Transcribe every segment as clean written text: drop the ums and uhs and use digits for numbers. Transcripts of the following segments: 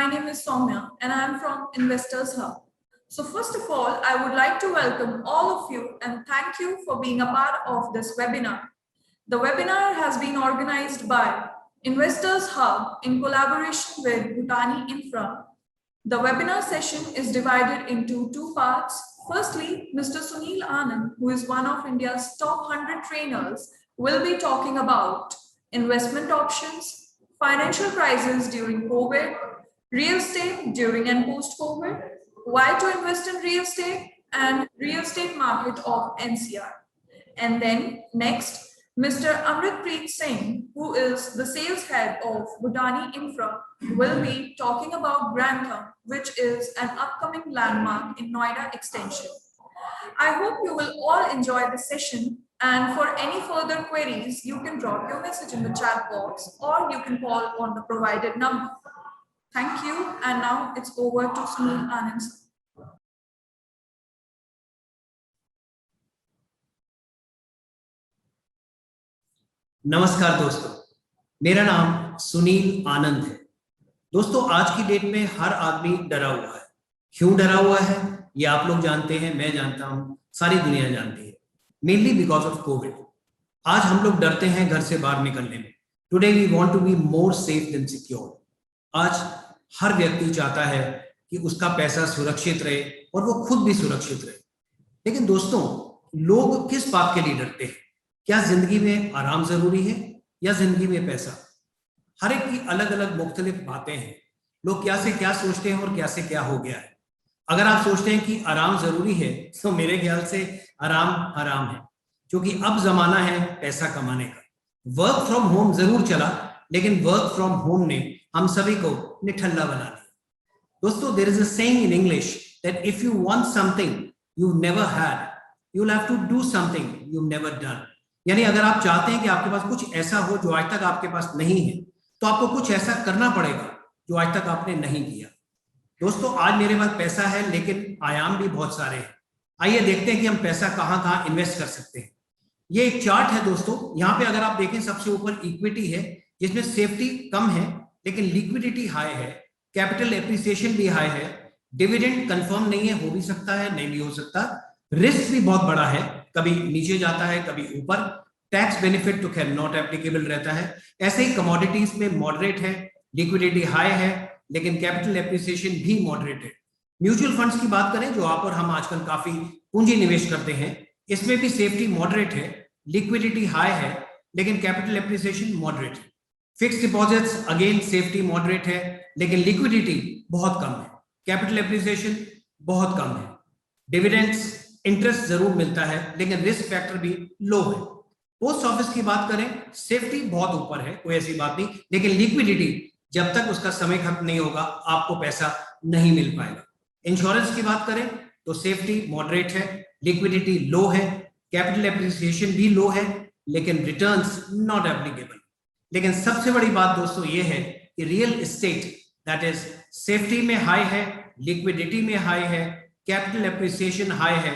My name is Soumya and I am from Investors Hub. So first of all, I would like to welcome all of you and thank you for being a part of this webinar. The webinar has been organized by Investors Hub in collaboration with Bhutani Infra. The webinar session is divided into two parts. Firstly, Mr. Sunil Anand, who is one of India's top 100 trainers, will be talking about investment options, financial crisis during COVID, real estate during and post-COVID, why to invest in real estate, and real estate market of NCR. And then next, Mr. Amritpreet Singh, who is the sales head of Bhutani Infra, will be talking about Grantham, which is an upcoming landmark in Noida Extension. I hope you will all enjoy the session, and for any further queries, you can drop your message in the chat box or you can call on the provided number. Thank you, and now it's over to Sunil Anand. नमस्कार दोस्तों, मेरा नाम सुनील आनंद है। दोस्तों, आज की date में हर आदमी डरा हुआ है। क्यों डरा हुआ है ये आप लोग जानते हैं, मैं जानता हूं, सारी दुनिया जानती है। Mainly because of Covid. आज हम लोग डरते हैं घर से बाहर निकलने में। Today we want to be more safe than secure. आज हर व्यक्ति चाहता है कि उसका पैसा सुरक्षित रहे और वो खुद भी सुरक्षित रहे। लेकिन दोस्तों, लोग किस बात के लिए डरते हैं? क्या जिंदगी में आराम जरूरी है या जिंदगी में पैसा? हर एक की अलग अलग मुख्तलिफ बातें हैं। लोग क्या से क्या सोचते हैं और क्या से क्या हो गया है। अगर आप सोचते हैं कि आराम जरूरी है तो मेरे ख्याल से आराम हराम है, क्योंकि अब जमाना है पैसा कमाने का। वर्क फ्रॉम होम जरूर चला, लेकिन वर्क फ्रॉम होम ने हम सभी को निठल्ला बना दिया। दोस्तों, there is a saying in English that if you want something you never had, you will have to do something you never done. यानी अगर आप चाहते हैं कि आपके पास कुछ ऐसा हो जो आज तक आपके पास नहीं है, तो आपको कुछ ऐसा करना पड़ेगा जो आज तक आपने नहीं किया। दोस्तों, आज मेरे पास पैसा है, लेकिन आयाम भी बहुत सारे हैं। आइए देखते हैं कि हम पैसा कहाँ कहाँ इन्वेस्ट कर सकते हैं। ये एक चार्ट है दोस्तों। यहाँ पे अगर आप देखें, सबसे ऊपर इक्विटी है, जिसमें सेफ्टी कम है लेकिन लिक्विडिटी हाई है, कैपिटल एप्रिसिएशन भी हाई है, डिविडेंड कंफर्म नहीं है, हो भी सकता है, नहीं भी हो सकता, रिस्क भी बहुत बड़ा है, कभी नीचे जाता है कभी ऊपर, टैक्स बेनिफिट तो खैर नॉट एप्लीकेबल रहता है। ऐसे ही कमोडिटीज में मॉडरेट है, लिक्विडिटी हाई है, लेकिन कैपिटल एप्रिसिएशन भी मॉडरेट है। म्यूचुअल फंड्स की बात करें, जो आप और हम आजकल काफी पूंजी निवेश करते हैं, इसमें भी सेफ्टी मॉडरेट है, लिक्विडिटी हाई है, लेकिन कैपिटल एप्रिसिएशन मॉडरेट है। Fix deposits again safety moderate है, लेकिन लिक्विडिटी बहुत कम है, कैपिटल एप्रिसिएशन बहुत कम है। डिविडेंड्स इंटरेस्ट जरूर मिलता है, लेकिन रिस्क फैक्टर भी लो है। पोस्ट ऑफिस की बात करें, सेफ्टी बहुत ऊपर है, कोई ऐसी बात नहीं, लेकिन लिक्विडिटी जब तक उसका समय खत्म नहीं होगा आपको पैसा नहीं मिल पाएगा। इंश्योरेंस की बात करें तो सेफ्टी मॉडरेट है, लिक्विडिटी लो है, कैपिटल एप्रिसिएशन भी लो है, लेकिन रिटर्न्स नॉट एप्लीकेबल। लेकिन सबसे बड़ी बात दोस्तों ये है कि real estate, that is safety में हाई है, लिक्विडिटी में हाई है, कैपिटल एप्रिसिएशन हाई है,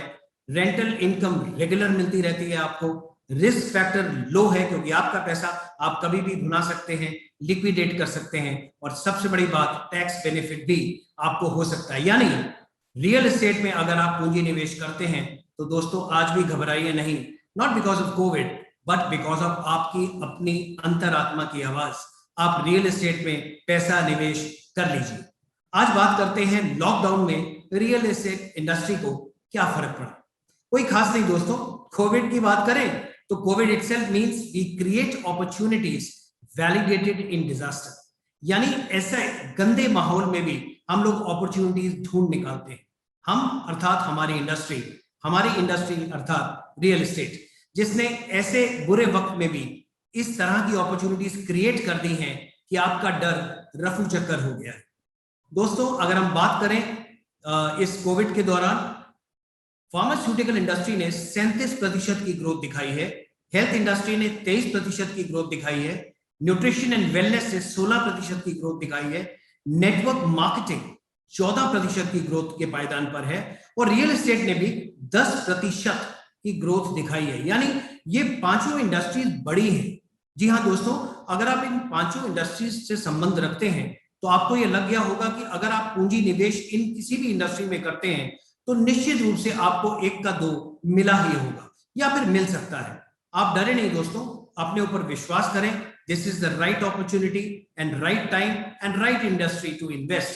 रेंटल इनकम रेगुलर मिलती रहती है आपको, रिस्क फैक्टर लो है क्योंकि आपका पैसा आप कभी भी भुना सकते हैं, लिक्विडेट कर सकते हैं, और सबसे बड़ी बात टैक्स बेनिफिट भी आपको हो सकता है। यानी रियल एस्टेट में अगर आप पूंजी निवेश करते हैं तो दोस्तों आज भी घबराइए नहीं, not because of Covid but because of आपकी अपनी अंतरात्मा की आवाज। आप रियल एस्टेट में पैसा निवेश कर लीजिए। आज बात करते हैं लॉकडाउन में रियल एस्टेट इंडस्ट्री को क्या फर्क पड़ा। कोई खास नहीं दोस्तों। कोविड की बात करें तो COVID itself means we create opportunities validated in disaster. यानी ऐसे गंदे माहौल में भी हम लोग अपॉर्चुनिटीज ढूंढ निकालते हैं। हम अर्थात हमारी इंडस्ट्री अर्थात रियल एस्टेट, जिसने ऐसे बुरे वक्त में भी इस तरह की अपॉर्चुनिटीज क्रिएट कर दी हैं कि आपका डर रफू चक्कर हो गया है। दोस्तों, अगर हम बात करें इस कोविड के दौरान फार्मास्यूटिकल इंडस्ट्री ने 37% की ग्रोथ दिखाई है, हेल्थ इंडस्ट्री ने 23% की ग्रोथ दिखाई है, न्यूट्रिशन एंड वेलनेस से 16% की ग्रोथ दिखाई है, नेटवर्क मार्केटिंग 14% की ग्रोथ के पायदान पर है, और रियल एस्टेट ने भी 10% की ग्रोथ दिखाई है। यानी ये पांचों इंडस्ट्रीज बड़ी हैं। जी हाँ दोस्तों, अगर आप इन पांचों इंडस्ट्रीज से संबंध रखते हैं तो तो आपको ये लग गया होगा कि अगर आप पूंजी निवेश इन किसी भी इंडस्ट्री में करते हैं तो निश्चित रूप से आपको एक का दो मिला ही होगा या फिर मिल सकता है। आप डरे नहीं दोस्तों, अपने ऊपर विश्वास करें। This is the right opportunity and right time and right industry to invest.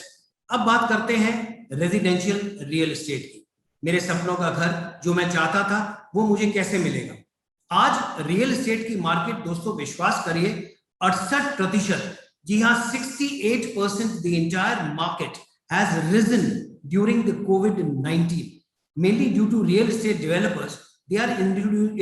अब बात करते हैं रेजिडेंशियल रियल एस्टेट की। मेरे सपनों का घर जो मैं चाहता था वो मुझे कैसे मिलेगा? आज रियल एस्टेट की मार्केट दोस्तों, विश्वास करिए, 68%, जी हाँ 68% the entire market has risen during the कोविड-19 mainly due to real estate developers. They are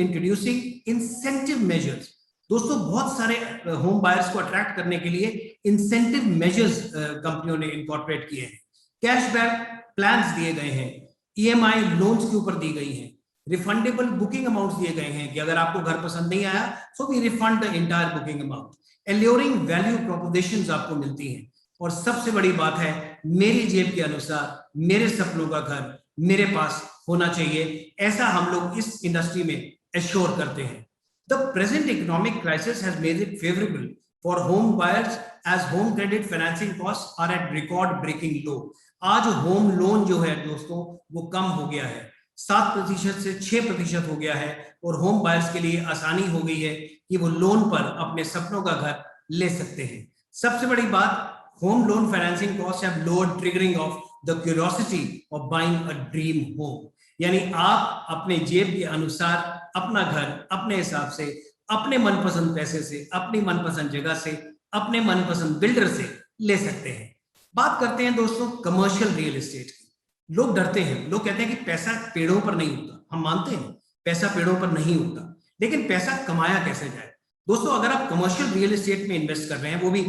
introducing incentive measures. दोस्तों, बहुत सारे होम बायर्स को अट्रैक्ट करने के लिए इंसेंटिव मेजर्स कंपनियों ने इनकॉर्पोरेट किए हैं। कैशबैक प्लान्स दिए गए हैं, ईएमआई लोन्स के ऊपर दी गई हैं, रिफंडेबल बुकिंग अमाउंट्स दिए गए हैं कि अगर आपको घर पसंद नहीं आया so we refund the entire booking amount. Alluring value propositions आपको मिलती हैं और सबसे बड़ी बात है, मेरी जेब के अनुसार मेरे सपनों का घर मेरे पास होना चाहिए, ऐसा हम लोग इस इंडस्ट्री में एश्योर करते हैं। The present economic crisis has made it favorable for home buyers as home credit financing costs are at record breaking low. आज होम लोन जो है दोस्तों वो कम हो गया है, 7% से 6% हो गया है और होम बायर्स के लिए आसानी हो गई है कि वो लोन पर अपने सपनों का घर ले सकते हैं। सबसे बड़ी बात, home loan financing costs have lowered triggering of the curiosity of buying a dream home. यानी आप अपने जेब के अनुसार अपना घर अपने हिसाब से, अपने मनपसंद पैसे से, अपनी मनपसंद जगह से, अपने मनपसंद बिल्डर से ले सकते हैं। बात करते हैं दोस्तों कमर्शियल रियल एस्टेट की। लोग डरते हैं, लोग कहते हैं कि पैसा पेड़ों पर नहीं उगता। हम मानते हैं पैसा पेड़ों पर नहीं उगता, लेकिन पैसा कमाया कैसे जाए? दोस्तों, अगर आप कमर्शियल रियल एस्टेट में इन्वेस्ट कर रहे हैं, वो भी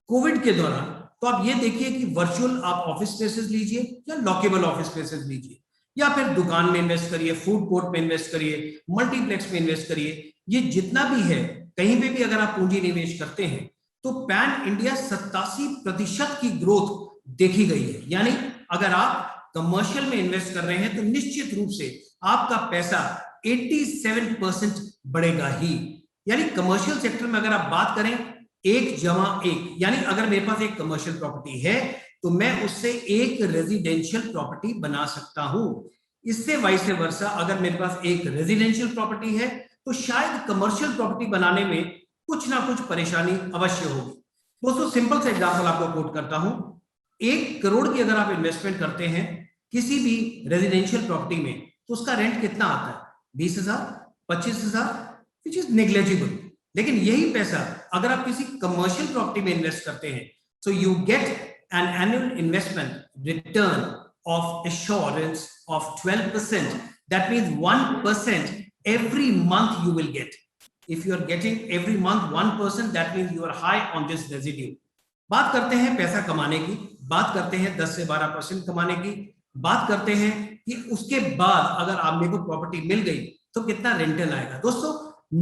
कोविड के दौरान, तो आप ये देखिए कि वर्चुअल आप ऑफिस स्पेसेस लीजिए या लॉकेबल ऑफिस स्पेसेस लीजिए, या फिर दुकान में इन्वेस्ट करिए, फूड कोर्ट में इन्वेस्ट करिए, मल्टीप्लेक्स में इन्वेस्ट करिए। ये जितना भी है, कहीं पे भी अगर आप पूंजी निवेश करते हैं तो पैन इंडिया 87% की ग्रोथ देखी गई है। यानी अगर आप कमर्शियल में इन्वेस्ट कर रहे हैं तो निश्चित रूप से आपका पैसा 87% बढ़ेगा ही। यानी कमर्शियल सेक्टर में अगर आप बात करें 1+1, यानी अगर मेरे पास एक कमर्शियल प्रॉपर्टी है तो मैं उससे एक रेजिडेंशियल प्रॉपर्टी बना सकता हूं। इससे वाइस वर्सा, अगर मेरे पास एक रेजिडेंशियल प्रॉपर्टी है तो शायद कमर्शियल प्रॉपर्टी बनाने में कुछ ना कुछ परेशानी अवश्य होगी। दोस्तों, सिंपल सा एग्जांपल आपको कोट करता हूं। 1 करोड़ की अगर आप इन्वेस्टमेंट करते हैं किसी भी रेजिडेंशियल प्रॉपर्टी में तो उसका रेंट कितना आता है? 20,000, 25,000, विच इज नेग्लेजिबल। लेकिन यही पैसा अगर आप किसी कमर्शियल प्रॉपर्टी में इन्वेस्ट करते हैं so you get an annual investment return of assurance of 12%. That means 1% every month you will get. If you are getting every month 1%, that means you are high on this residue. बात करते हैं पैसा कमाने की, बात करते हैं 10 से 12% कमाने की, बात करते हैं कि उसके बाद अगर आप मेरे को प्रॉपर्टी मिल गई तो कितना रेंटल आएगा। दोस्तों,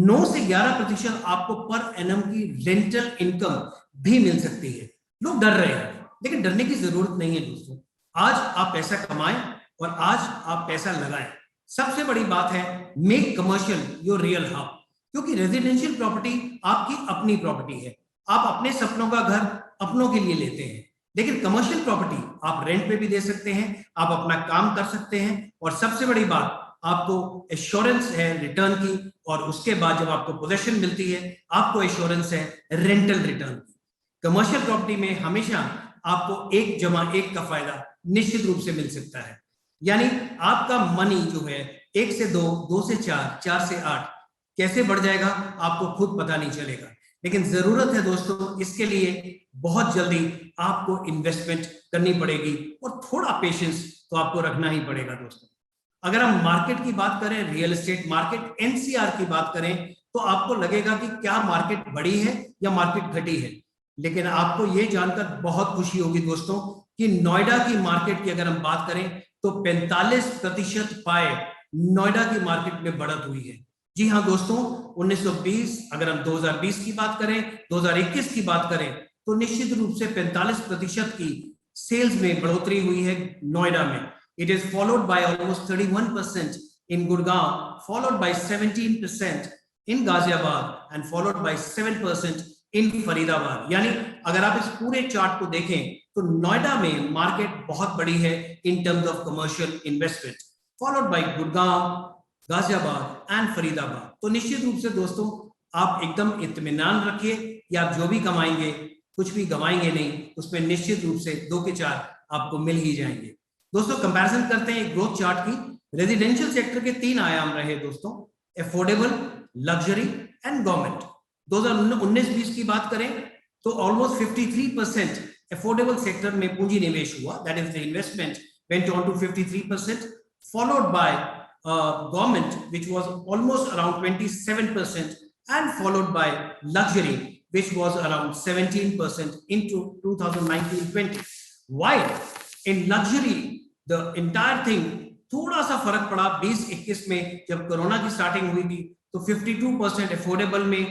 9 से 11% आपको पर एनम की रेंटल इनकम भी मिल सकती है। लोग डर रहे हैं, लेकिन डरने की जरूरत नहीं है दोस्तों। आज आप पैसा कमाएं और आज आप पैसा लगाएं। सबसे बड़ी बात है, make commercial your real hub, क्योंकि रेजिडेंशियल प्रॉपर्टी आपकी अपनी प्रॉपर्टी है। आप अपने सपनों का घर अपनों के लिए लेते हैं, लेकिन कमर्शियल प्रॉपर्टी आप रेंट पे भी दे सकते हैं, आप अपना काम कर सकते हैं और सबसे बड़ी बात, आपको एश्योरेंस है रिटर्न की, और उसके बाद जब आपको पोजेशन मिलती है आपको एश्योरेंस है रेंटल रिटर्न की। कमर्शियल प्रॉपर्टी में हमेशा आपको 1+1 का फायदा निश्चित रूप से मिल सकता है। यानी आपका मनी जो है 1 से 2, 2 से 4, 4 से 8 कैसे बढ़ जाएगा आपको खुद पता नहीं चलेगा। लेकिन जरूरत है दोस्तों, इसके लिए बहुत जल्दी आपको इन्वेस्टमेंट करनी पड़ेगी और थोड़ा पेशेंस तो आपको रखना ही पड़ेगा दोस्तों। अगर हम मार्केट की बात करें, रियल एस्टेट मार्केट एनसीआर की बात करें, तो आपको लगेगा कि क्या मार्केट बढ़ी है या मार्केट घटी है। लेकिन आपको ये जानकर बहुत खुशी होगी दोस्तों कि नोएडा की मार्केट की अगर हम बात करें तो 45% पाए नोएडा की मार्केट में बढ़त हुई है। जी हाँ दोस्तों, 1920, अगर हम 2020 की बात करें, 2021 की बात करें, तो निश्चित रूप से 45% की सेल्स में बढ़ोतरी हुई है नोएडा में। It is followed by almost 31% in Gurgaon, followed by 17% in Ghaziabad, and followed by 7% इन फरीदाबाद। यानी अगर आप इस पूरे चार्ट को देखें तो नोएडा में मार्केट बहुत बड़ी है in terms of commercial investment, followed by Gurgaon, Ghaziabad and Faridabad. तो निश्चित रूप से दोस्तों आप एकदम इत्मीनान रखिए कि आप जो भी कमाएंगे कुछ भी गवाएंगे नहीं, उसमें निश्चित रूप से 2 के 4 आपको मिल ही जाएंगे। दोस्तों कंपैरिजन करते हैं ग्रोथ चार्ट की। रेजिडेंशियल सेक्टर के 3 आयाम रहे दोस्तों, अफोर्डेबल, लग्जरी एंड गवर्नमेंट। 2019-20 की बात करें तो ऑलमोस्ट 53% अफोर्डेबल सेक्टर में पूंजी निवेश हुआ, that is the investment went on to 53%, followed by government which was almost around 27% and followed by luxury which was around 17% into 2019-20. While in luxury the entire thing थोड़ा सा फर्क पड़ा 20-21 में जब कोरोना की स्टार्टिंग हुई थी तो 52% अफोर्डेबल में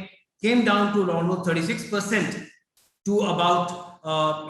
came down to almost 36% to about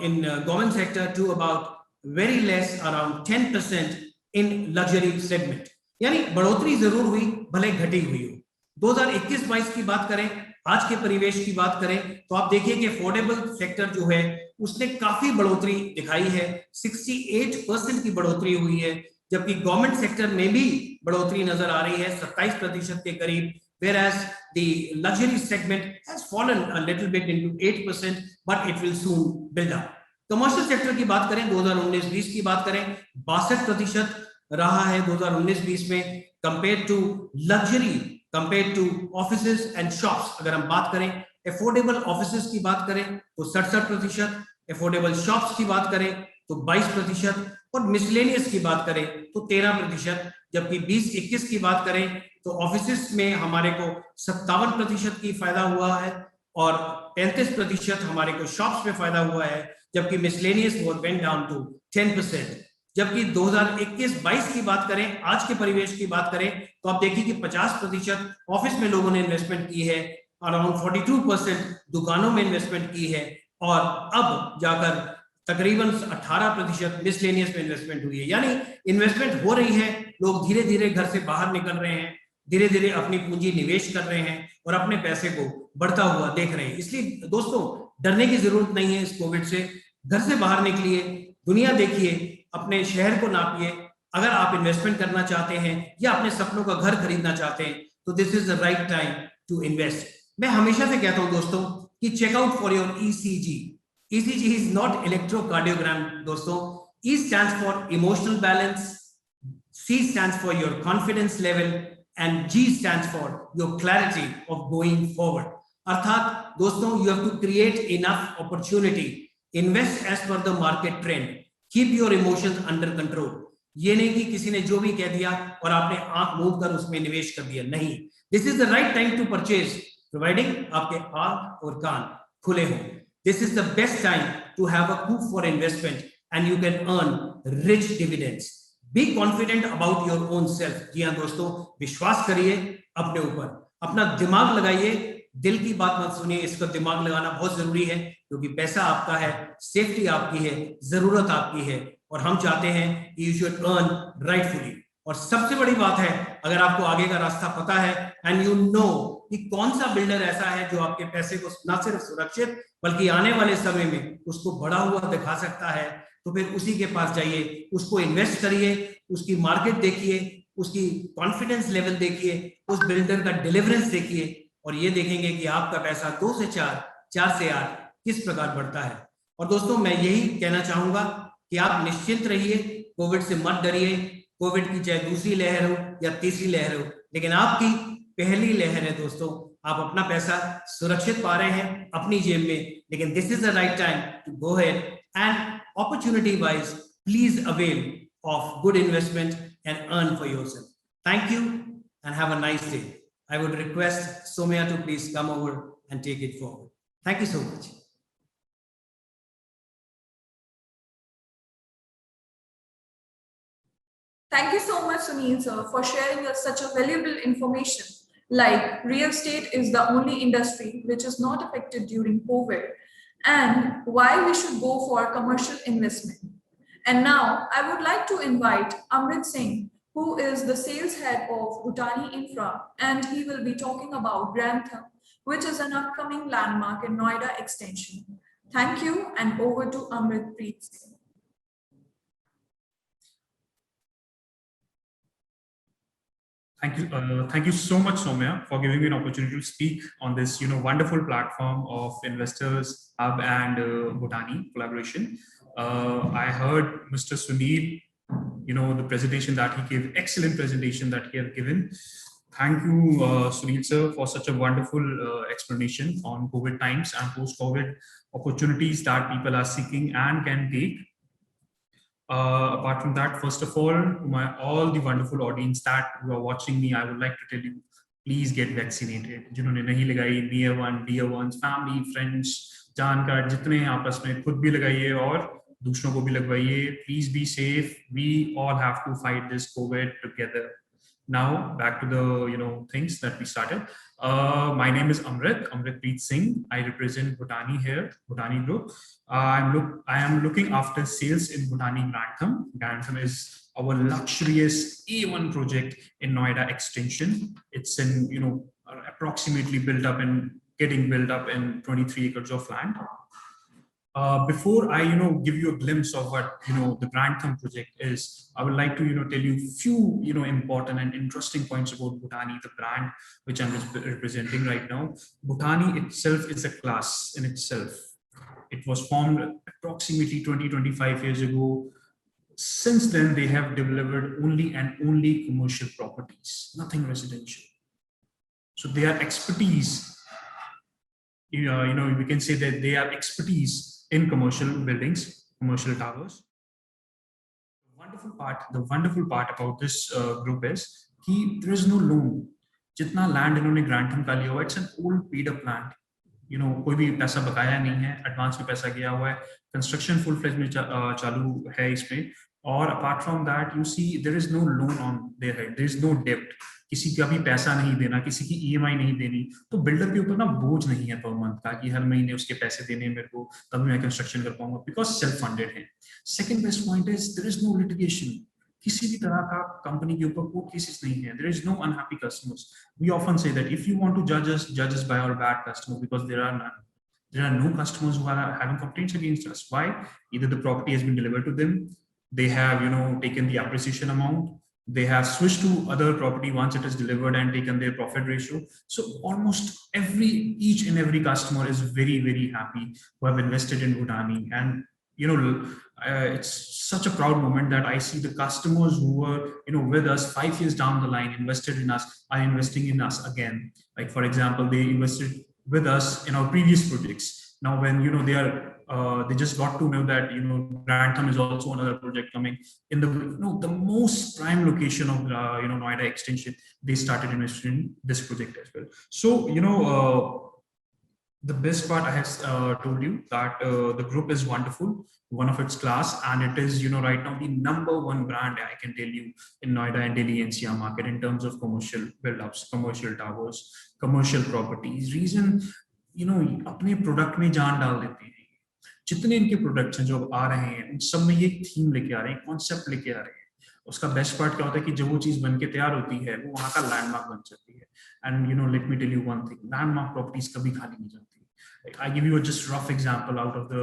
in government sector to about very less around 10% in luxury segment। यानी बढ़ोतरी जरूर हुई भले घटी हुई हो। 2021-22 की बात करें, आज के परिवेश की बात करें तो आप देखिए कि अफोर्डेबल सेक्टर जो है उसने काफी बढ़ोतरी दिखाई है, 68% की बढ़ोतरी हुई है, जबकि गवर्नमेंट सेक्टर में भी बढ़ोतरी नजर आ रही है 27% के करीब, whereas the luxury segment has fallen a little bit into 8% but it will soon build up। Commercial sector की बात करें 2019-20 की बात करें 62% रहा है 2019-20 में, compare to luxury, compare to offices and shops. अगर हम बात करें अफोर्डेबल ऑफिसेज की बात करें तो 67%, अफोर्डेबल शॉप्स की बात करें तो 22% और मिसलेनियस की बात करें तो 13%, जबकि 20-21 की बात करें तो ऑफिसेज में हमारे को 57% की फायदा हुआ है और 33% हमारे को शॉप्स में फायदा हुआ है, जबकि मिसलेनियस वेंट डाउन टू 10%। जबकि 2021-22 की बात करें, आज के परिवेश की बात करें तो आप देखिए कि 50% ऑफिस में लोगों ने इन्वेस्टमेंट की है, अराउंड 42% दुकानों में इन्वेस्टमेंट की है और अब जाकर तकरीबन 18% मिसलेनियस में इन्वेस्टमेंट हुई है। यानी इन्वेस्टमेंट हो रही है, लोग धीरे धीरे घर से बाहर निकल रहे हैं, धीरे धीरे अपनी पूंजी निवेश कर रहे हैं और अपने पैसे को बढ़ता हुआ देख रहे हैं। इसलिए दोस्तों डरने की जरूरत नहीं है इस कोविड से। घर से बाहर निकलिए, दुनिया देखिए, अपने शहर को नापिए। अगर आप इन्वेस्टमेंट करना चाहते हैं या अपने सपनों का घर खरीदना चाहते हैं तो this is the right time to invest. मैं हमेशा से कहता हूं दोस्तों कि check out for your ECG. ECG is not electrocardiogram दोस्तों। E stands for emotional balance, C stands for your confidence level and G stands for your clarity of going forward. अर्थात दोस्तों you have to create enough opportunity, invest as per the market trend, keep your emotions under control. ये नहीं कि किसी ने जो भी कह दिया और आपने आंख मूंद कर उसमें निवेश कर दिया, नहीं। This is the right time to purchase providing आपके आंख और कान खुले हों। This is the best time to have a coup for investment and you can earn rich dividends. Be confident about your own self. जी हाँ दोस्तों, विश्वास करिए अपने ऊपर, अपना दिमाग लगाइए, दिल की बात मत सुनिए। इसका दिमाग लगाना बहुत जरूरी है क्योंकि पैसा आपका है, सेफ्टी आपकी है, जरूरत आपकी है और हम चाहते हैं यू शुड अर्न राइटफुली। और सबसे बड़ी बात है, अगर आपको आगे का रास्ता पता है एंड यू नो कि कौन सा बिल्डर ऐसा है जो आपके पैसे को न सिर्फ सुरक्षित बल्कि आने वाले समय में उसको बढ़ा हुआ दिखा सकता है, तो फिर उसी के पास जाइए, उसको इन्वेस्ट करिए, उसकी मार्केट देखिए, उसकी कॉन्फिडेंस लेवल देखिए, उस बिल्डर का डिलीवरेंस देखिए और ये देखेंगे कि आपका पैसा 2 से 4, 4 से 8 किस प्रकार बढ़ता है। और दोस्तों मैं यही कहना चाहूंगा कि आप निश्चिंत रहिए, कोविड से मत डरिए। कोविड की चाहे दूसरी लहर हो या तीसरी लहर हो, लेकिन आपकी पहली लहर है दोस्तों। आप अपना पैसा सुरक्षित पा रहे हैं अपनी जेब में, लेकिन this is the right time to go ahead and opportunity wise please avail of good investment and earn for yourself. Thank you and have a nice day. I would request Somya to please come over and take it forward. Thank you so much. Thank you so much, Sunil sir, for sharing us such a valuable information. Like real estate is the only industry which is not affected during COVID, and why we should go for commercial investment. And now I would like to invite Amrit Singh, who is the sales head of Bhutani Infra, and he will be talking about Grantham, which is an upcoming landmark in Noida Extension. Thank you, and over to Amritpreet Singh. Thank you so much, Soumya, for giving me an opportunity to speak on this, wonderful platform of Investors Hub and Bhutani collaboration. I heard Mr. Sunil, the presentation that he gave, excellent presentation that he has given. Thank you, Sunil sir, for such a wonderful explanation on COVID times and post-COVID opportunities that people are seeking and can take. Apart from that, first of all, all the wonderful audience that who are watching me, I would like to tell you, please get vaccinated. जिन्होंने नहीं लगाई, near one, dear ones, family, friends, जानकार जितने आपस में खुद भी लगाइए और दूसरों को भी लगवाइए. Please be safe. We all have to fight this COVID together. Now back to the things that we started. My name is Amritpreet Singh. I represent Bhutani here, Bhutani Group. I am looking after sales in Bhutani Grantham. Grantham is our luxurious A1 project in Noida Extension. It's in approximately getting built up in 23 acres of land. Before I give you a glimpse of what the Grantham project is, I would like to tell you a few important and interesting points about Bhutani, the brand which I'm representing right now. Bhutani itself is a class in itself. It was formed approximately 20-25 years ago. Since then, they have delivered only commercial properties, nothing residential. So they are expertise. We can say that they are expertise in commercial buildings, commercial towers. The wonderful part about this group is that there is no loan. Jitna land इन्होंने Grantham का लिया हुआ, it's an old paid up land. कोई भी पैसा बकाया नहीं है, एडवांस में पैसा गया हुआ है, कंस्ट्रक्शन फुल फ्लेज में चालू है इसमें. और apart from that, you see there is no loan on their head, there is no debt. किसी का भी पैसा नहीं देना, किसी की EMI नहीं देनी, तो बिल्डर के ऊपर ना बोझ नहीं है पर मंथ का कि हर महीने उसके पैसे देने मेरे को, तभी मैं कंस्ट्रक्शन कर पाऊंगा, बिकॉज सेल्फ फंडेड है. Second best point is there is no litigation. किसी भी तरह का कंपनी के ऊपर कोई केसेस नहीं है. There is no unhappy customers. We often say that if you want to जज us by our bad customers, because there are no customers who are having complaints against us. Why? Either the property has been delivered to them, they have taken the appreciation amount, they have switched to other property once it is delivered and taken their profit ratio. So almost each and every customer is very, very happy who have invested in Bhutani. And it's such a proud moment that I see the customers who were with us 5 years down the line, invested in us, are investing in us again. Like for example, they invested with us in our previous projects. Now when they just got to know that Grantham is also another project coming in the most prime location of Noida Extension, they started investing in this project as well. So the best part I have told you that the group is wonderful, one of its class, and it is right now the #1 brand I can tell you in Noida and Delhi NCR market in terms of commercial build-ups, commercial towers, commercial properties. Reason अपने product में जान डाल देते हैं. जितने इनके products हैं जो अब आ रहे हैं, उन सब में ये थीम लेके आ रहे हैं, कॉन्सेप्ट लेके आ रहे हैं. उसका बेस्ट पार्ट क्या होता है कि जब वो चीज बन के तैयार होती है, वो वहां का लैंडमार्क बन जाती है. And let me tell you one thing, landmark properties कभी खाली नहीं जाती. I give you a just rough example out of the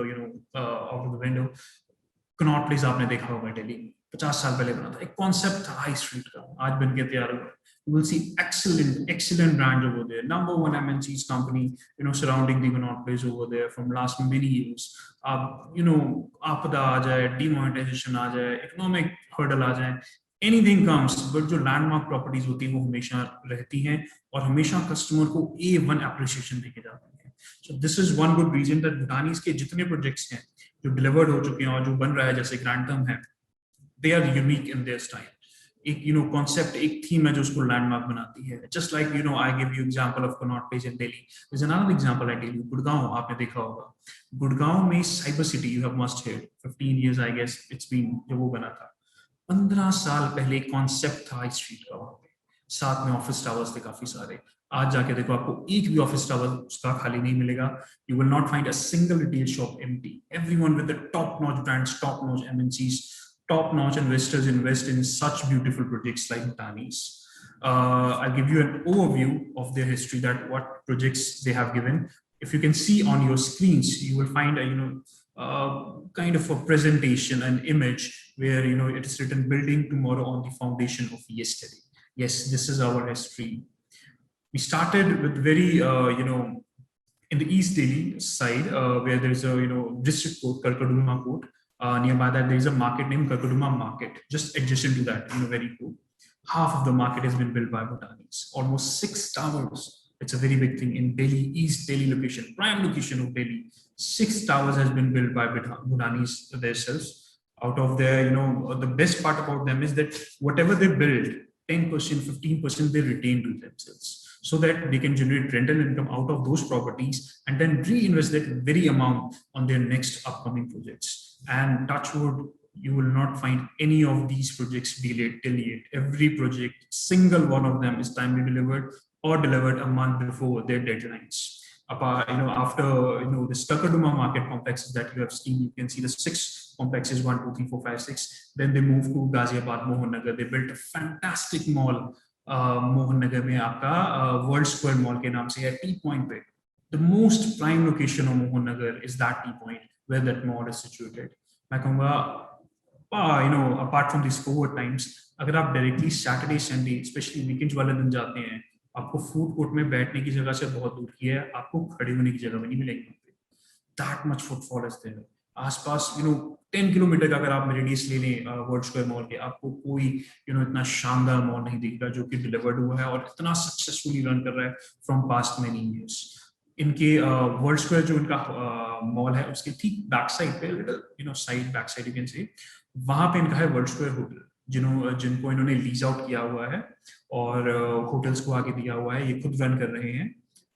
window. Connaught place आपने देखा होगा दिल्ली में, 50 साल पहले बना था. एक कॉन्सेप्ट था हाई स्ट्रीट का, आज बन के तैयार हुआ. You will see excellent brands over there. #1 MNCs company, surrounding the Connaught Place over there from last many years. आपदा आ जाए, demonetization आ जाए, economic hurdle आ जाए, anything comes, but जो landmark properties होती हैं वो हमेशा रहती हैं और हमेशा कस्टमर को A1 appreciation देके जाती हैं. So this is one good reason that Bhutani's के जितने projects हैं जो delivered हो चुके हैं और जो बन रहा है जैसे Grantham है, they are unique in their style. एक concept, एक theme है जो उसको landmark बनाती है. Just like I give you example of Connaught Place in Delhi. There's another example I tell you. Gurgaon आपने देखा होगा. Gurgaon में Cyber City you have must heard. 15 years I guess it's been जब वो बना था. 15 साल पहले concept था हाई स्ट्रीट का वहाँ पे. साथ में ऑफिस टावर्स थे काफी सारे. आज जाके देखो आपको एक भी ऑफिस टावर उसका खाली नहीं मिलेगा. You will not find a single retail shop empty. Everyone with the top-notch brands, top-notch MNCs, top-notch investors invest in such beautiful projects like Bhutani's. I'll give you an overview of their history, that what projects they have given. If you can see on your screens, you will find a kind of a presentation, an image where it is written "Building tomorrow on the foundation of yesterday." Yes, this is our history. We started with very in the East Delhi side, where there is a district court, Karkaduma Court. Nearby that there is a market named Karkaduma Market. Just adjacent to that, very cool. Half of the market has been built by Bhutanis. Almost 6 towers. It's a very big thing in Delhi, East Delhi location, prime location of Delhi. 6 towers has been built by Bhutanis themselves. Out of their, the best part about them is that whatever they build, 10%, 15% they retain to themselves, so that they can generate rental income out of those properties and then reinvest that very amount on their next upcoming projects. And touch wood, you will not find any of these projects delayed till yet. Every project, single one of them, is timely delivered or delivered a month before their deadlines. After this Karkaduma market complexes that you have seen, you can see the 6 complexes, 1, 2, 3, 4, 5, 6. Then they moved to Ghaziabad, Mohan Nagar. They built a fantastic mall, Mohan Nagar mein aapka World Square Mall ke naam se hai, T Point pe. The most prime location of Mohan Nagar is that T Point where that mall is situated. मैं कहूँगा apart from these COVID times, अगर आप directly Saturday, Sunday, especially weekends वाले दिन जाते हैं, आपको food court में बैठने की जगह से बहुत दूर की है, आपको खड़े होने की जगह भी नहीं मिलेगी। That much footfall is there. आसपास 10 किलोमीटर का अगर आप रेडियस ले लें वर्ल्ड स्क्वायर मॉल के, आपको कोई इतना शानदार मॉल नहीं दिखेगा जो कि डिलीवर्ड हुआ है और इतना सक्सेसफुली रन कर रहा है फ्रॉम पास्ट मेनी इयर्स। इनके वर्ल्ड स्क्वायर जो इनका मॉल है उसके ठीक बैक साइड पे, little side back side you can say, वहां पे इनका है वर्ल्ड स्क्वायर होटल, जिनको इन्होंने लीज आउट किया हुआ है और होटल्स को आगे दिया हुआ है, ये खुद रन कर रहे हैं।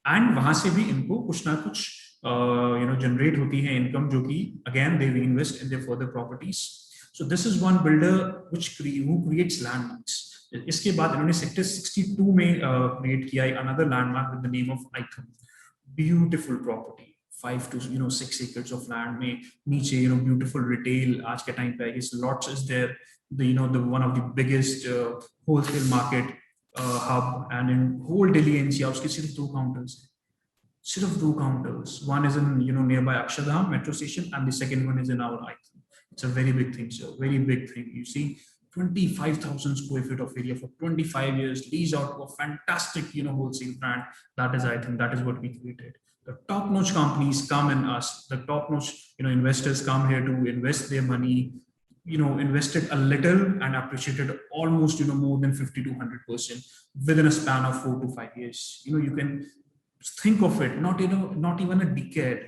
एंड वहां से भी इनको कुछ ना कुछ जनरेट होती है इनकम, जो कि again they invest in their further properties. So this is one builder who creates landmarks. इसके बाद इन्होंने सेक्टर 62 में क्रिएट किया another landmark with the name of icon. Beautiful property, 5 to 6 acres of land में नीचे beautiful retail आज के time पे I guess lots is there, the one of the biggest wholesale market hub, and in whole Delhi NCR उसके सिर्फ 2 counters हैं, सिर्फ 2 counters. One is in nearby Akshardham metro station and the second one is in our Icon. It's a very big thing, sir, very big thing. You see 25,000 square feet of area for 25 years leased out to a fantastic wholesale brand. That is, I think, that is what we created. The top-notch companies come in us, the top-notch investors come here to invest their money, invested a little and appreciated almost more than 50 to 100% within a span of 4 to 5 years. You can think of it, not even a decade.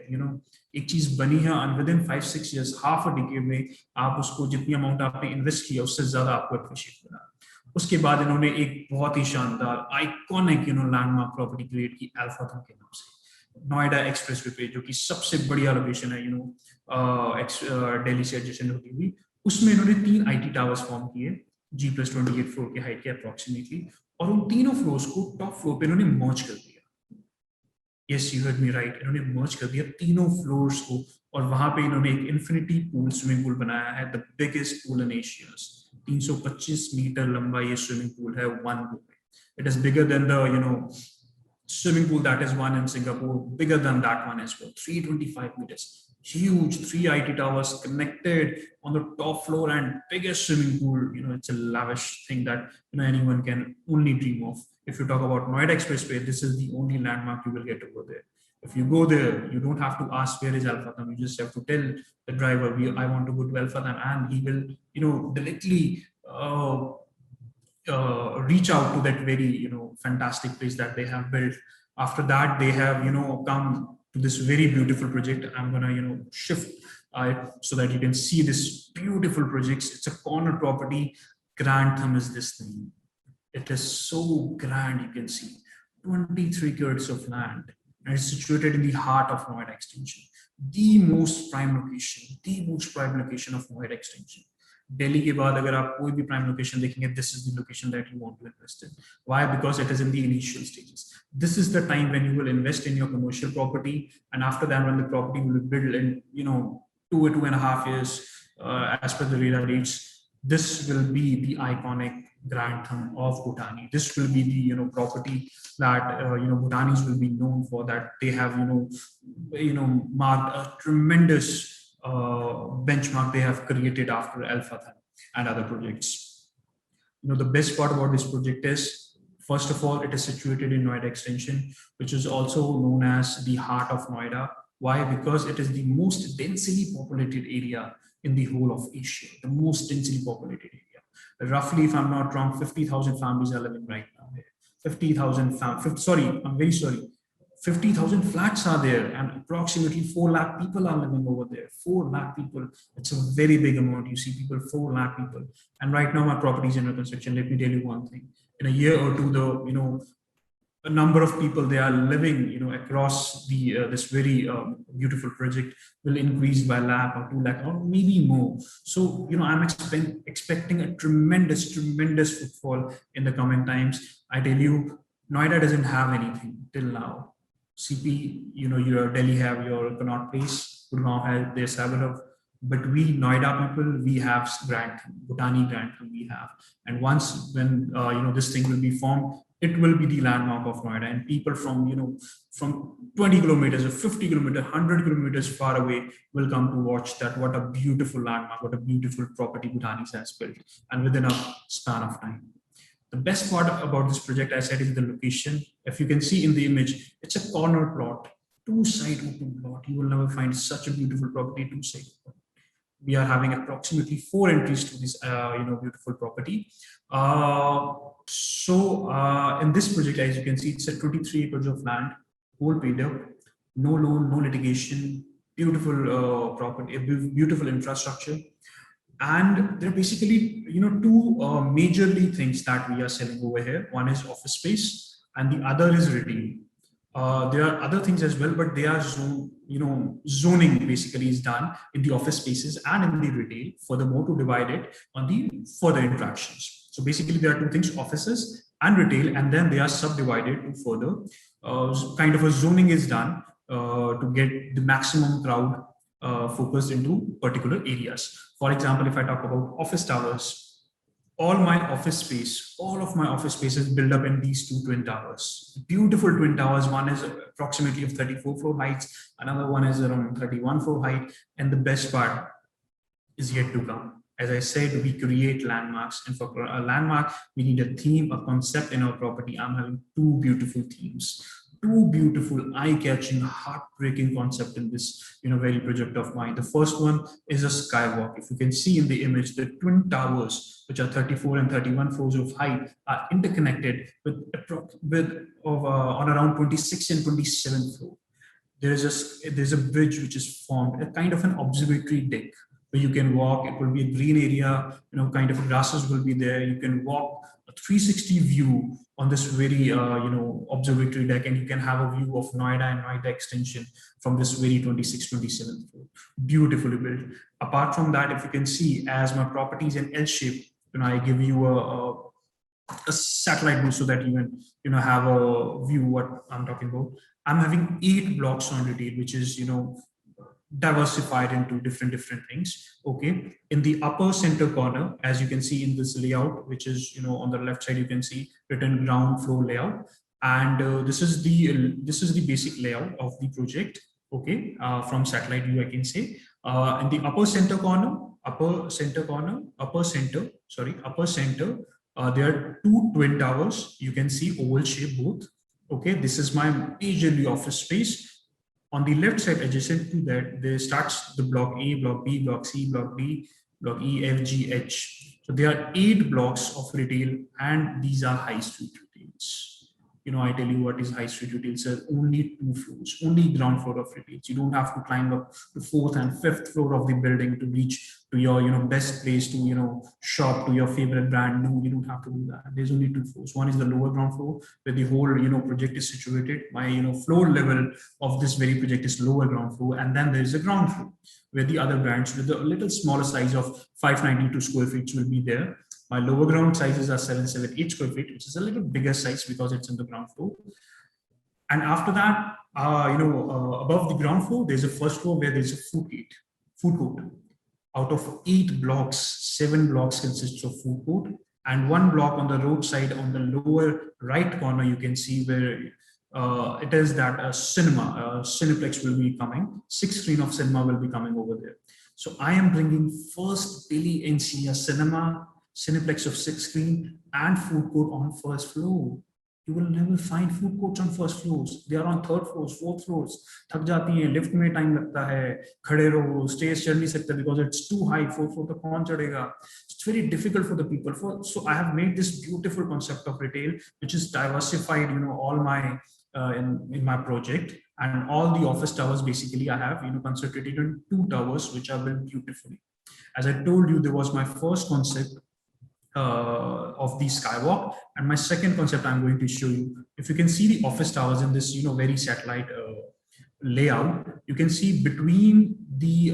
एक चीज बनी है and within 5-6 years, half a decade में आप उसको जितनी amount आपने invest किया उससे ज्यादा आपको एप्रिशिएट करा। उसके बाद इन्होंने एक बहुत ही शानदार आइकॉनिक लैंडमार्क प्रॉपर्टी क्रिएट की अल्फाथम के नाम से, नोएडा एक्सप्रेसवे पे, जो कि सबसे बढ़िया लोकेशन है दिल्ली से एडजेसेंट होती हुई। उसमें इन्होंने 3 IT टावर्स फॉर्म किए G+28 फ्लोर के हाइट के अप्रोक्सीमेटली, और उन तीनों फ्लोर्स को टॉप फ्लोर पे इन्होंने मर्ज कर दिया। Yes, you heard me right. इन्होंने मर्ज कर दिया तीनों फ्लोर्स को, और वहां पे इन्होंने एक इन्फिनिटी पूल स्विमिंग पूल बनाया है, the biggest pool in Asia. 325 metre लंबा ये स्विमिंग पूल है, वन रो पे। It is bigger than the swimming pool that is one in Singapore, bigger than that one as well. 325 meters, huge, 3 IT towers connected on the top floor, and biggest swimming pool. It's a lavish thing that anyone can only dream of. If you talk about Noida Expressway, this is the only landmark you will get over there. If you go there, you don't have to ask where is Alphatham. You just have to tell the driver, I want to go to Alphatham, and he will directly reach out to that very fantastic place that they have built. After that, they have come to this very beautiful project. I'm gonna shift so that you can see this beautiful projects. It's a corner property. Grantham is this thing. It is so grand. You can see 23 acres of land, and it's situated in the heart of Noida Extension, the most prime location of Noida Extension. Delhi के बाद अगर आप कोई भी prime location देखेंगे, this is the location that you want to invest in. Why? Because it is in the initial stages. This is the time when you will invest in your commercial property, and after that, when the property will be built in 2.5 years as per the RERA rates, this will be the iconic Grantham of Bhutani. This will be the property that Bhutanis will be known for, that they have marked a tremendous benchmark they have created after Al Fatah and other projects. The best part about this project is, first of all, it is situated in Noida Extension, which is also known as the heart of Noida. Why? Because it is the most densely populated area in the whole of Asia, the most densely populated area. Roughly, if I'm not wrong, 50,000 families are living right now here. 50,000 flats are there, and approximately 4 lakh people are living over there. 4 lakh people. It's a very big amount. You see people, 4 lakh people. And right now my property is under construction. Let me tell you one thing. In a year or two, a number of people they are living, across the this very beautiful project will increase by lakh or 2 lakh or maybe more. So, I'm expecting a tremendous footfall in the coming times. I tell you, Noida doesn't have anything till now. CP, your Delhi have your Connaught Place, Gurgaon has their Savarov, but we Noida people, we have Grantham, Bhutani Grantham we have. And once when this thing will be formed, it will be the landmark of Noida, and people from 20 kilometers or 50 kilometers, 100 kilometers far away will come to watch that. What a beautiful landmark, what a beautiful property Bhutanis has built, and within a span of time. The best part about this project, I said, is the location. If you can see in the image, it's a corner plot, 2-side open plot. You will never find such a beautiful property, 2-side open. We are having approximately 4 entries to this, beautiful property. In this project, as you can see, it's a 23 acres of land, whole paid up, no loan, no litigation, beautiful property, beautiful infrastructure. And there are basically, 2 majorly things that we are selling over here. One is office space, and the other is retail. There are other things as well, but they are zoning basically is done in the office spaces and in the retail, furthermore to divide it on the further interactions. So basically there are 2 things, offices and retail, and then they are subdivided to further kind of a zoning is done to get the maximum crowd focused into particular areas. For example, if I talk about office towers, all of my office space is built up in these 2 twin towers. Beautiful twin towers. One is approximately of 34 floor heights. Another one is around 31 floor height. And the best part is yet to come. As I said, we create landmarks, and for a landmark, we need a theme, a concept in our property. I'm having 2 beautiful themes. 2 beautiful, eye-catching, heartbreaking concept in this, very project of mine. The first one is a skywalk. If you can see in the image, the twin towers, which are 34 and 31 floors of height, are interconnected on around 26 and 27 floor. There's a bridge which is formed, a kind of an observatory deck where you can walk. It will be a green area, kind of grasses will be there. You can walk a 360 view on this very, observatory deck, and you can have a view of Noida and Noida Extension from this very 26, 27 floor. Beautifully built. Apart from that, if you can see, as my property is in L shape, I give you a satellite view so that you can, have a view what I'm talking about. I'm having 8 blocks on retail, which is, diversified into different things. Okay, in the upper center corner, as you can see in this layout, which is on the left side, you can see written ground floor layout, and this is the basic layout of the project. Okay, from satellite view I can say, in the upper center, there are 2 twin towers. You can see oval shape both. Okay, this is my majorly office space. On the left side, adjacent to that, there starts the block A, block B, block C, block D, block E, F, G, H. So there are 8 blocks of retail, and these are high street retails. I tell you what is high street retail, sir. Only 2 floors, only ground floor of retails. You don't have to climb up the 4th and 5th floor of the building to reach to your, best place to, shop to your favorite brand. No, you don't have to do that. There's only 2 floors. One is the lower ground floor where the whole, project is situated. My, floor level of this very project is lower ground floor. And then there is a ground floor where the other brands with a little smaller size of 592 square feet will be there. My lower ground sizes are 778 square feet, which is a little bigger size because it's in the ground floor. And after that, above the ground floor, there's a first floor where there's a food court. Out of 8 blocks, 7 blocks consists of food court. And one block on the roadside on the lower right corner, you can see where it is that a Cineplex will be coming. 6 screen of cinema will be coming over there. So I am bringing first Delhi NCR cinema, Cineplex of 6 screen, and food court on first floor. You will never find food courts on first floors. They are on third floors, fourth floors. थक जाती हैं, lift में time लगता है, खड़े रहो, stairs चढ़ नहीं सकते because it's too high. Fourth floor तक कौन चढ़ेगा? It's very difficult for the people. So I have made this beautiful concept of retail, which is diversified. All my in my project, and all the office towers basically I have concentrated on 2 towers which are built beautifully. As I told you, there was my first concept of the skywalk, and my second concept I'm going to show you. If you can see the office towers in this very satellite layout, you can see between the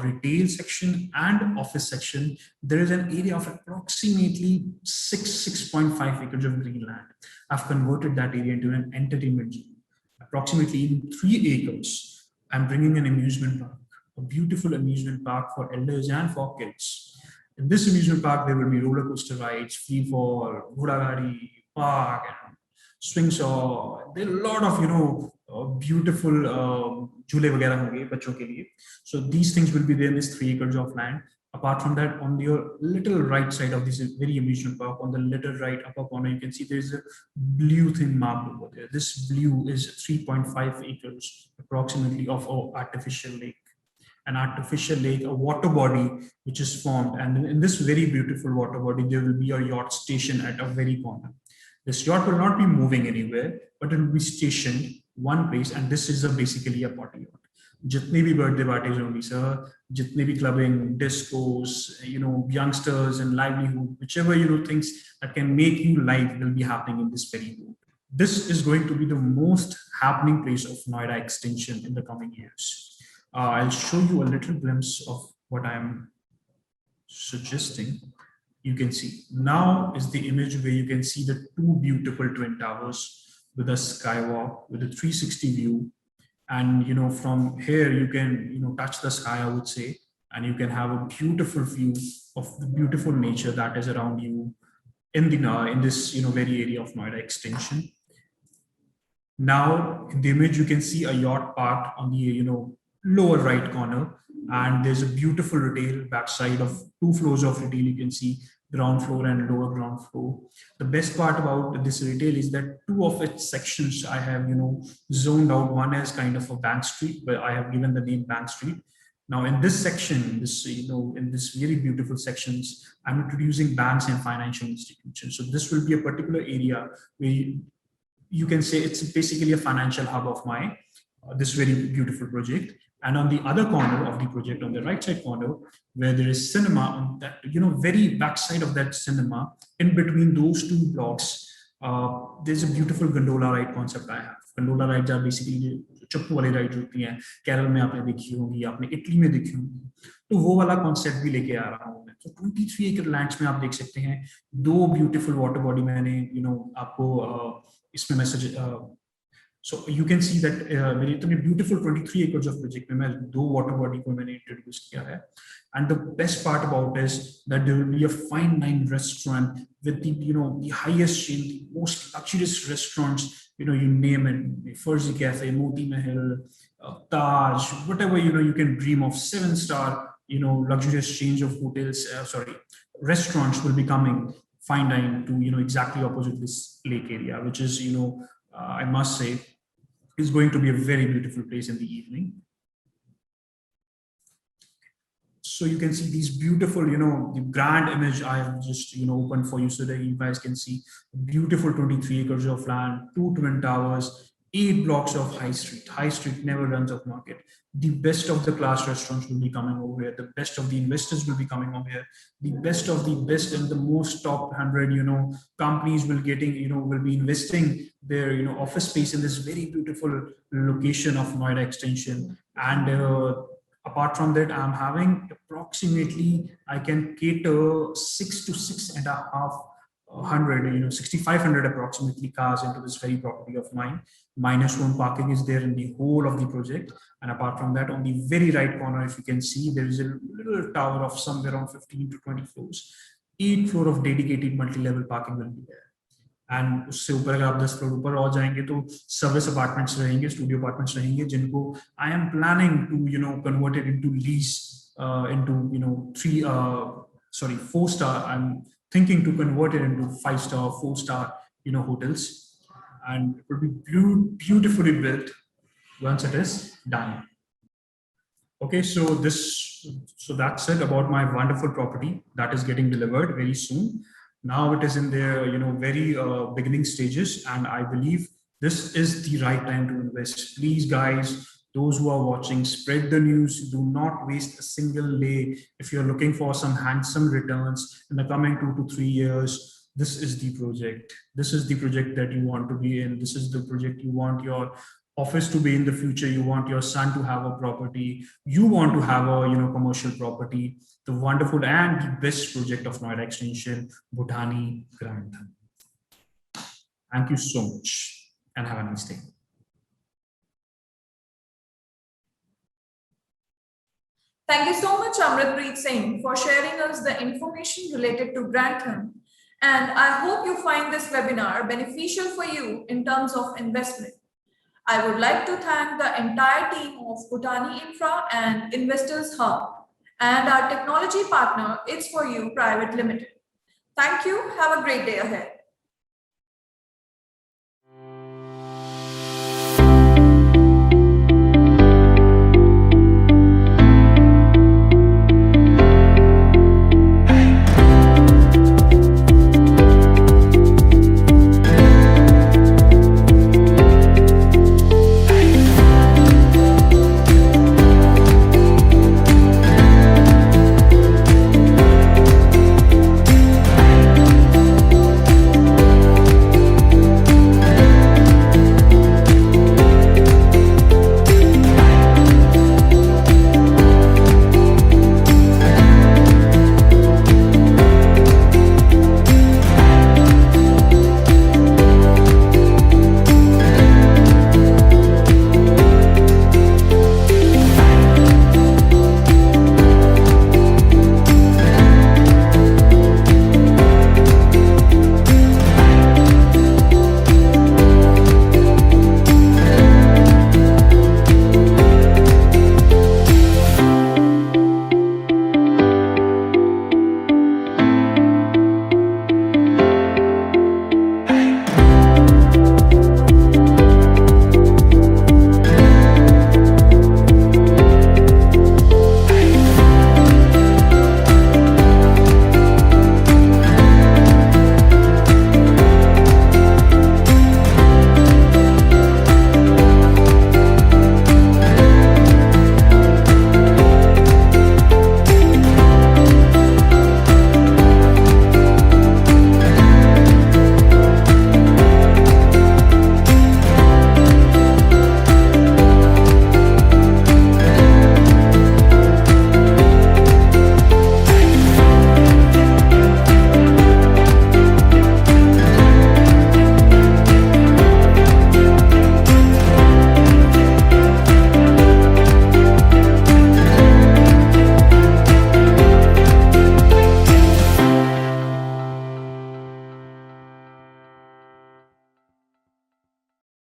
retail section and office section there is an area of approximately 6.5 acres of green land. I've converted that area into an entertainment zone. Approximately 3 acres, I'm bringing an amusement park, a beautiful amusement park for elders and for kids. In this amusement park, there will be roller coaster rides, free fall, ghoda gadi, park, and swing saw. There are a lot of beautiful jhule वगैरह होंगे बच्चों के लिए. So these things will be there in this 3 acres of land. Apart from that, on your little right side of this very amusement park, on the little right upper corner, you can see there is a blue thing marked over there. This blue is 3.5 acres approximately of our artificial lake. An artificial lake, a water body which is formed, and in this very beautiful water body there will be a yacht station at a very corner. This yacht will not be moving anywhere, but it will be stationed one place, and this is basically a party yacht. Jitne bhi birthday parties hongi sir, jitne bhi clubbing, discos, youngsters and livelihood, whichever things that can make you live will be happening in this very boat. This is going to be the most happening place of Noida extension in the coming years. I'll show you a little glimpse of what I'm suggesting. You can see now is the image where you can see the 2 beautiful twin towers with a skywalk with a 360 view, and from here you can touch the sky, I would say, and you can have a beautiful view of the beautiful nature that is around you in this very area of Noida extension. Now in the image you can see a yacht parked on the lower right corner, and there's a beautiful retail backside of 2 floors of retail. You can see ground floor and lower ground floor. The best part about this retail is that 2 of its sections I have zoned out. One is kind of a Bank Street, where I have given the name Bank Street. Now in this section, in this very beautiful sections, I'm introducing banks and financial institutions. So this will be a particular area where you can say it's basically a financial hub of my this very beautiful project. And on the other corner of the project, on the right side corner, where there is cinema, on that very backside of that cinema, in between those 2 blocks, there's a beautiful gondola ride concept I have. Gondola rides are basically चप्पू वाली ride होती हैं, केरल में आपने देखी होंगी, आपने Italy में देखी होंगी, तो वो वाला कॉन्सेप्ट भी लेके आ रहा हूँ मैं. तो 23 एकड़ लैंड्स में आप देख सकते हैं 2 ब्यूटीफुल वाटर बॉडी मैंने आपको इसमें message. So you can see that मेरी इतनी beautiful 23 acres of project में मैं 2 water body को मैंने introduce किया है. And the best part about is that there will be a fine dine restaurant with the the highest chain, the most luxurious restaurants, you name it, Farzi Cafe, Moti Mahal, Taj, whatever you can dream of, 7-star luxurious chains of hotels, restaurants will be coming fine dine to exactly opposite this lake area, which is I must say is going to be a very beautiful place in the evening. So you can see these beautiful, the grand image I have just, opened for you so that you guys can see beautiful 23 acres of land, 2 twin towers, 8 blocks of high street. High street never runs off market. The best of the class restaurants will be coming over here. The best of the investors will be coming over here. The best of the best and the most top 100, companies will be investing their, office space in this very beautiful location of Noida extension. And apart from that, I'm having approximately, I can cater 6 to 6,500, 6,500 approximately cars into this very property of mine. Minus 1 parking is there in the whole of the project. And apart from that, on the very right corner, if you can see, there is a little tower of somewhere around 15 to 20 floors. 8th floor of dedicated multi-level parking will be there. And उससे ऊपर अगर आप 10 floor ऊपर और जाएंगे तो service apartments रहेंगे, studio apartments रहेंगे, जिनको I am planning to convert it into lease into 4 star. I am thinking to convert it into 5-star, 4-star, hotels, and it will be beautifully built once it is done. Okay, so that's it about my wonderful property that is getting delivered very soon. Now it is in their very beginning stages, and I believe this is the right time to invest. Please, guys, those who are watching, spread the news. Do not waste a single day. If you're looking for some handsome returns in the coming 2 to 3 years, this is the project. This is the project that you want to be in. This is the project you want your office to be in the future. You want your son to have a property. You want to have a commercial property. The wonderful and the best project of Noida Extension, Bhutani Grantham. Thank you so much and have a nice day. Thank you so much, Amritpreet Singh, for sharing us the information related to Grantham. And I hope you find this webinar beneficial for you in terms of investment. I would like to thank the entire team of Bhutani Infra and Investors Hub and our technology partner, It's For You Private Limited. Thank you. Have a great day ahead.